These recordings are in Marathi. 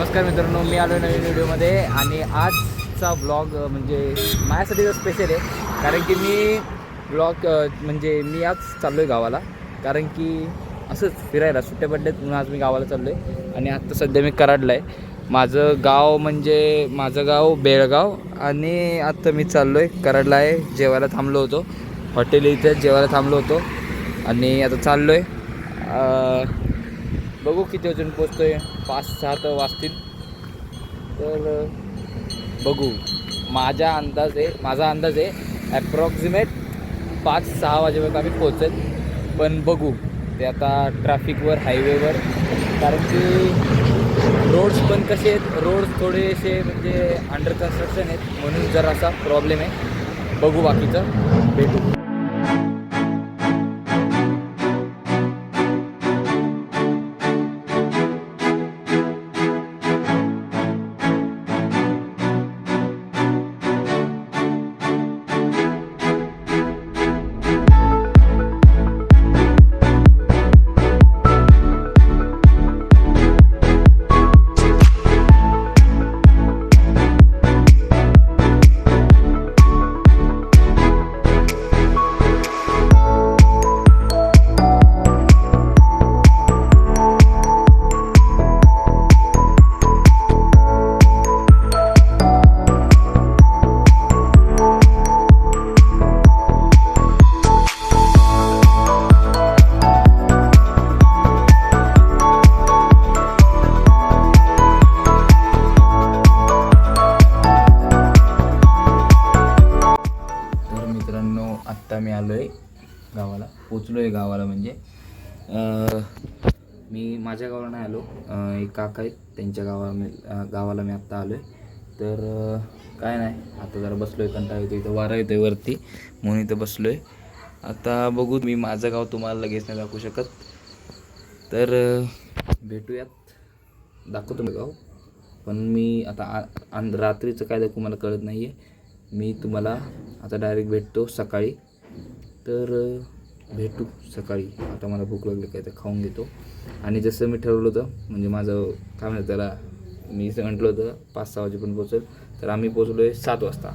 नमस्कार मित्रांनो, मी आलो नवीन व्हिडिओमध्ये आणि आजचा ब्लॉग म्हणजे माझ्यासाठी स्पेशल आहे. कारण की मी ब्लॉग म्हणजे मी आज चाललो आहे गावाला. कारण की असंच फिरायला सुट्ट्या पडल्यात म्हणून आज मी गावाला चाललो आहे. आणि आत्ता सध्या मी कराडला आहे. माझं गाव बेळगाव. आणि आत्ता मी चाललो आहे कराडला आहे. जेवायला थांबलो होतो हॉटेल, इथे जेवायला थांबलो होतो आणि आता चाललो आहे. बघू किती वाजून पोचतो आहे. 5-6 तर वाजतील. तर बघू. माझा अंदाज आहे ॲप्रॉक्सिमेट 5-6 वाजेपर्यंत आम्ही पोचेल. पण बघू ते आता ट्रॅफिकवर, हायवेवर. कारण की रोड्स पण कसे आहेत, रोड्स थोडेसे म्हणजे अंडर कन्स्ट्रक्शन आहेत म्हणून जरासा प्रॉब्लेम आहे. बघू, बाकीचं भेटू. आत्ता मी आलो आहे गावाला, पोचलो आहे गावाला. म्हणजे मी माझ्या गावाला नाही आलो, एक काका आहेत त्यांच्या गावाला मी आत्ता आलो आहे. तर काय नाही, आता जरा बसलो आहे, कंटाळा येतो, इथं वारा येतो आहे वरती म्हणून इथं बसलो आहे. आता बघू, मी माझं गाव तुम्हाला लगेच नाही दाखवू शकत. तर भेटूयात, दाखवतो मी गाव. पण मी आता रात्रीचं काय दाखवू मला कळत नाही आहे. मी तुम्हाला आता डायरेक्ट भेटतो सकाळी. तर भेटू सकाळी. आता मला भूक लागली, काय तर खाऊन घेतो. आणि जसं मी ठरवलं होतं, म्हणजे माझं काय म्हणतात त्याला, मी म्हटलं होतं 5-6 वाजेपर्यंत पोचेल. तर आम्ही पोचलो आहे 7 वाजता.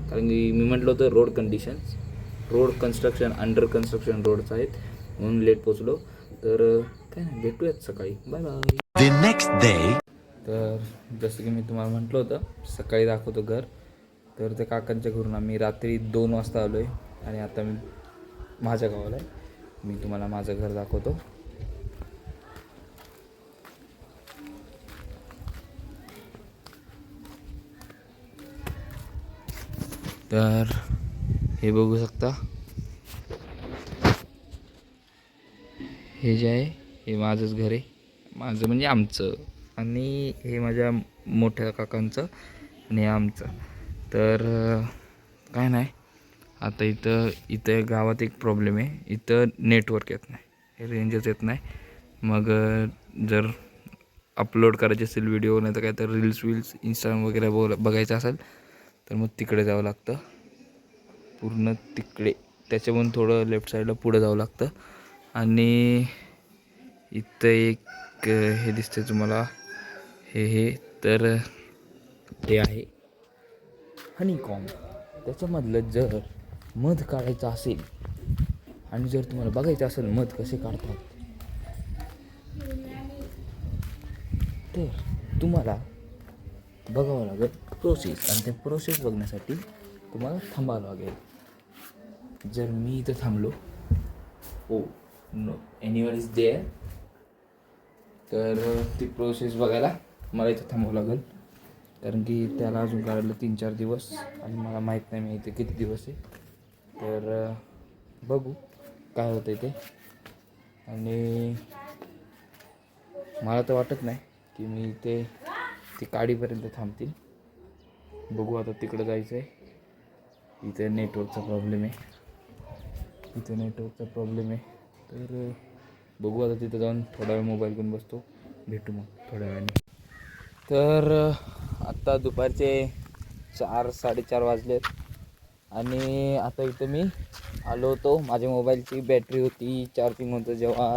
कारण की मी म्हटलं होतं road construction, under construction roads आहेत म्हणून लेट पोचलो. तर काय नाही, भेटूयात सकाळी. Bye bye. Next day. तर जसं की मी तुम्हाला म्हटलं होतं सकाळी दाखवतो घर. तर त्या काकांच्या घरून आम्ही रात्री 2 वाजता आलो आहे आणि आता मी माझ्या गावाला आहे. मी तुम्हाला माझं घर दाखवतो. तर हे बघू शकता, हे जे आहे हे माझंच घर आहे. माझं म्हणजे आमचं. आणि हे माझ्या मोठ्या काकांचं आणि हे आमचं. तर काय नाही, आता इथं गावात एक प्रॉब्लेम आहे. इथं नेटवर्क येत नाही, रेंजच येत नाही. मग जर अपलोड करायचे असेल व्हिडिओ, नाही तर काय तर रील्स इंस्टाग्राम वगैरे बघायचं असेल तर मग तिकडे जावं लागतं, पूर्ण तिकडे. त्याच्यामधून थोडं लेफ्ट साईडला पुढं जावं लागतं. आणि इथं एक हे दिसते तुम्हाला, हे तर ते आहे हनीकॉम्ब. त्याच्यामधलं जर मध काढायचं असेल आणि जर तुम्हाला बघायचं असेल मध कसे काढतात, तर तुम्हाला बघावं लागेल प्रोसेस. आणि त्या प्रोसेस बघण्यासाठी तुम्हाला थांबावं लागेल. जर मी इथं थांबलो, हो नो एनिवन इज देअर, तर ती प्रोसेस बघायला मला इथं थांबावं लागेल. कारण की त्याला अजून काढायला 3-4 दिवस आणि मला माहीत नाही मी इथे किती दिवस आहे. तर बघू काय होतं आहे ते. आणि मला तर वाटत नाही की मी ती काडीपर्यंत थांबतील. बघू, आता तिकडं जायचं आहे. इथे नेटवर्कचा प्रॉब्लेम आहे. तर बघू, आता तिथं जाऊन थोडा वेळ मोबाईल घेऊन बसतो. भेटू मग थोड्या वेळाने. तर आत्ता दुपारचे 4-4:30 वाजलेत आणि आता इथं मी आलो होतो. माझ्या मोबाईलची बॅटरी होती, चार्जिंग होतं जेव्हा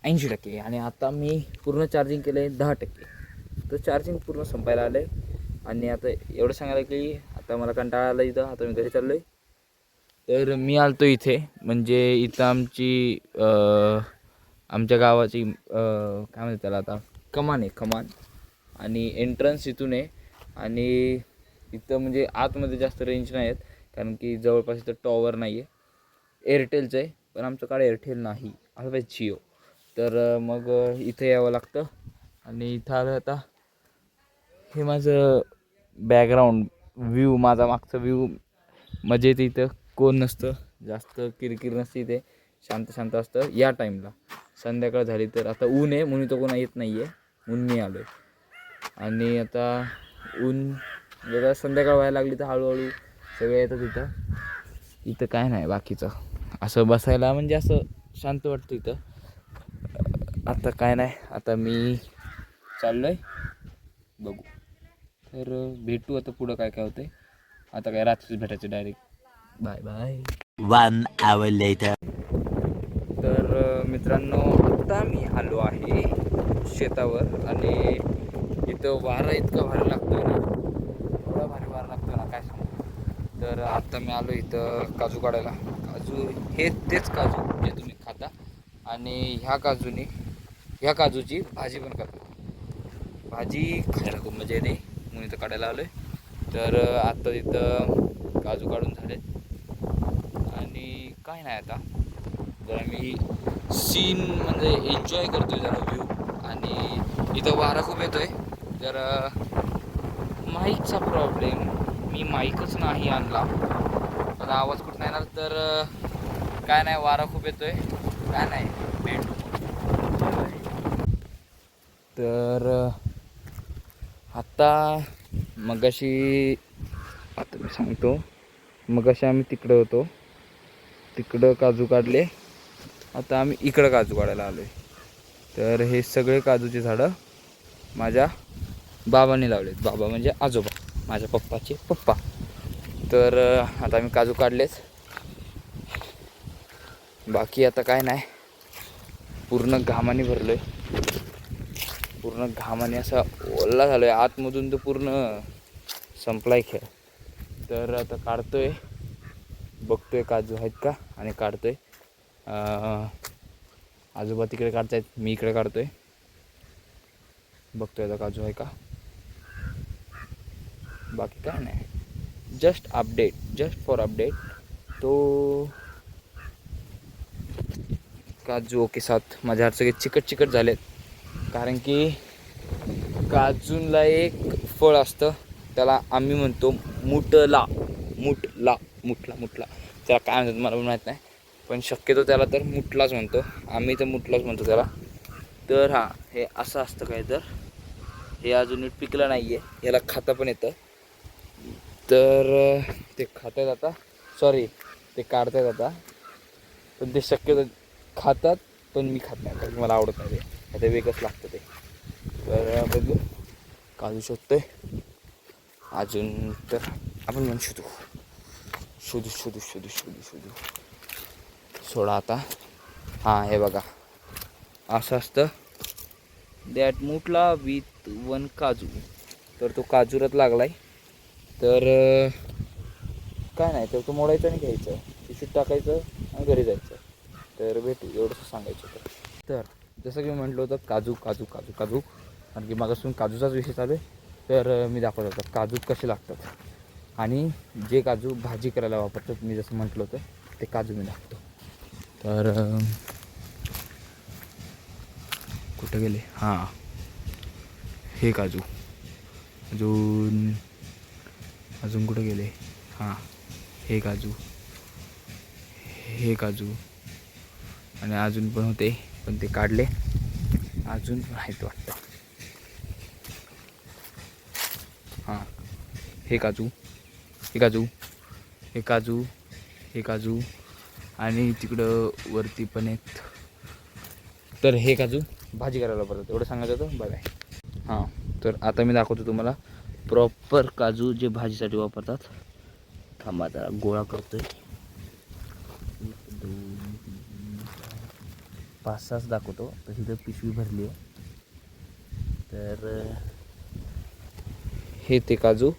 80% आणि आता मी पूर्ण चार्जिंग केलं आहे 10%. तर चार्जिंग पूर्ण संपायला आलं आहे. आणि आता एवढं सांगायला की आता मला कंटाळा आला इथं, आता मी घरी चाललो आहे. तर मी आलतो इथे, म्हणजे इथं आमच्या गावाची काय म्हणतात त्याला आता, कमान आहे कमान. आणि एंट्रन्स इथून आहे. आणि इथं म्हणजे आतमध्ये जास्त रेंज नाही आहेत, कारण की जवळपास इथं टॉवर नाही आहे. एअरटेलचं आहे, पण आमचं कार्ड एअरटेल नाही, असं पाहिजे जिओ. तर मग इथं यावं लागतं. आणि इथं आलं आता, हे माझं बॅकग्राऊंड व्ह्यू, माझा मागचा व्ह्यू. मजेत इथं कोण नसतं, जास्त किरकिर नसते इथे, शांत शांत असतं या टाईमला. संध्याकाळ झाली तर आता ऊन आहे म्हणून तो कोणा येत नाही आहे, ऊन मी आलो आहे. आणि आता ऊन जरा संध्याकाळ व्हायला लागली तर हळूहळू सगळे येतात इथं. इथं काय नाही बाकीचं, असं बसायला म्हणजे असं शांत वाटतं इथं. आता काय नाही, आता मी चाललो आहे, बघू. तर भेटू आता पुढं काय काय होतं. आता काय रात्रीच भेटायचं direct. Bye bye. 1 hour later. तर मित्रांनो, आता मी आलो आहे शेतावर. आणि इथं वारा इतका भारी लागतोय ना, एवढा भारी वारा लागतोय ना काय सांगू. तर आता मी आलो इथं काजू काढायला. काजू हे तेच काजू जे तुम्ही खाता. आणि ह्या काजूची भाजी पण करतात. भाजी खायला खूप मजा येते म्हणून इथं काढायला आलो आहे. तर आता इथं काजू काढून झालेत. आणि काय नाही, आता जरा मी सीन म्हणजे एन्जॉय करतो आहे जरा व्ह्यू. आणि इथं वारा खूप येतो आहे. तर माईकचा प्रॉब्लेम, मी माईकच नाही आणला, आता आवाज कुठं नाही येणार. तर काय नाही, वारा खूप येतो आहे, काय नाही, भेटू. तर आता मी सांगतो, मगाशी आम्ही तिकडं होतो, तिकडं काजू काढले. आता आम्ही इकडं काजू काढायला आलो आहे. तर हे सगळे काजूचे झाडं माझ्या बाबांनी लावलेत. बाबा म्हणजे आजोबा, माझ्या पप्पाचे पप्पा. तर आता आम्ही काजू काढलेच. बाकी आता काय नाही, पूर्ण घामाने भरलो आहे, पूर्ण घामाने असा ओला झालो आहे आतमधून, तर पूर्ण संपलाय खेळ. तर आता काढतोय, बघतोय काजू आहेत का, आणि काढतोय. आजोबा तिकडे काढतायत, मी इकडे काढतोय, बघतोय आता काजू आहे का. बाकी काय नाही, जस्ट फॉर अपडेट. तो काजू के साथ माझ्या हात सगळे चिकट झालेत, कारण की काजूला एक फळ असतं, त्याला आम्ही म्हणतो मुटला. त्याला काय म्हणतात मला पण माहीत नाही, पण शक्यतो त्याला तर मुटलाच म्हणतो आम्ही, तर मुटलाच म्हणतो त्याला. तर हां, हे असं असतं काय, तर हे अजून नीट पिकलं नाही आहे, याला खाता पण येतं. तर ते खातात आता, ते काढतात आता, पण ते शक्यतो खातात, पण मी खात नाही, कारण मला आवडत नाही ते, ते वेगळंच लागतं ते. तर बघू, काजू शोधतोय अजून, तर आपण म्हणून शोधू सोडा आता. हां, हे बघा, असं असतं, दॅट मुटला विथ 1 काजू. तर तो काजूरात लागलाय. तर काय नाही, तर तो मोडायचं आणि घ्यायचं, पिशवीत टाकायचं आणि घरी जायचं. तर भेटू, एवढंच सांगायचं होतं. तर जसं की मी म्हटलं होतं, काजू, कारण की मागासून काजूचाच विषय चालू आहे. तर मी दाखवत होतो काजू कसे लागतात, आणि जे काजू भाजी करायला वापरतात, मी जसं म्हटलं होतं ते काजू मी दाखवतो. तर कुठं गेले, हां, हे काजू, अजून कुठं गेले, हां, हे काजू, आणि अजून पण होते, पण ते काढले, अजून पण आहेत वाटतं. हां, हे काजू, आणि तिकडं वरती पण आहेत. तर हे काजू भाजी करायला वापरतात, एवढं सांगायचं होतं. बाय. हां, तर आता मी दाखवतो तुम्हाला प्रॉपर काजू जे भाजीसाठी वापरतात. थांबा जरा गोळा करतोय, 1 2 3 4 5 6 दाखवतो. तशी तर पिशवी भरली आहे. तर हे ते काजू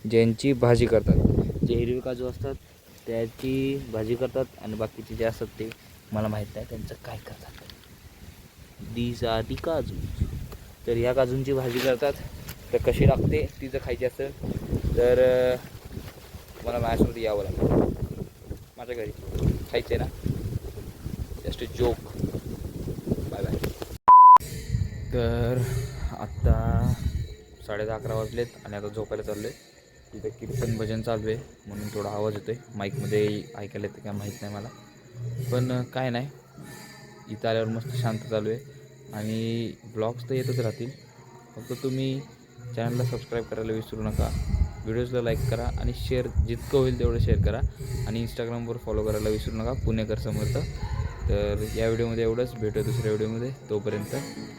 ज्यांची भाजी करतात. जे हिरवे काजू असतात त्याची भाजी करतात आणि बाकीचे जे असतात ते मला माहीत नाही त्यांचं काय करतात. दीज आर दी काजू. तर ह्या काजूंची भाजी करतात. तर कशी लागते ती जर खायची असेल तर मला माझ्यासोबत यावं लागेल माझ्या घरी. खायचं आहे ना, जस्ट जोक. Bye bye. तर आत्ता 11:30 वाजलेत आणि आता झोपायला चाललो आहे. तिथं कीर्तन भजन चालू आहे म्हणून थोडा आवाज येतो आहे. माईकमध्ये ऐकायला येतं काय माहीत नाही मला, पण काय नाही, इथं आल्यावर मस्त शांत चालू आहे. आणि ब्लॉग्स तर येतच राहतील. फक्त तुम्ही चॅनलला सबस्क्राईब करायला विसरू नका. व्हिडिओजला लाईक करा आणि शेअर जितकं होईल तेवढं शेअर करा. आणि इंस्टाग्रामवर फॉलो करायला विसरू नका, पुणेकर समर्थ. तर या व्हिडिओमध्ये एवढंच. भेटूया दुसऱ्या व्हिडिओमध्ये. तोपर्यंत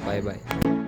बाय बाय.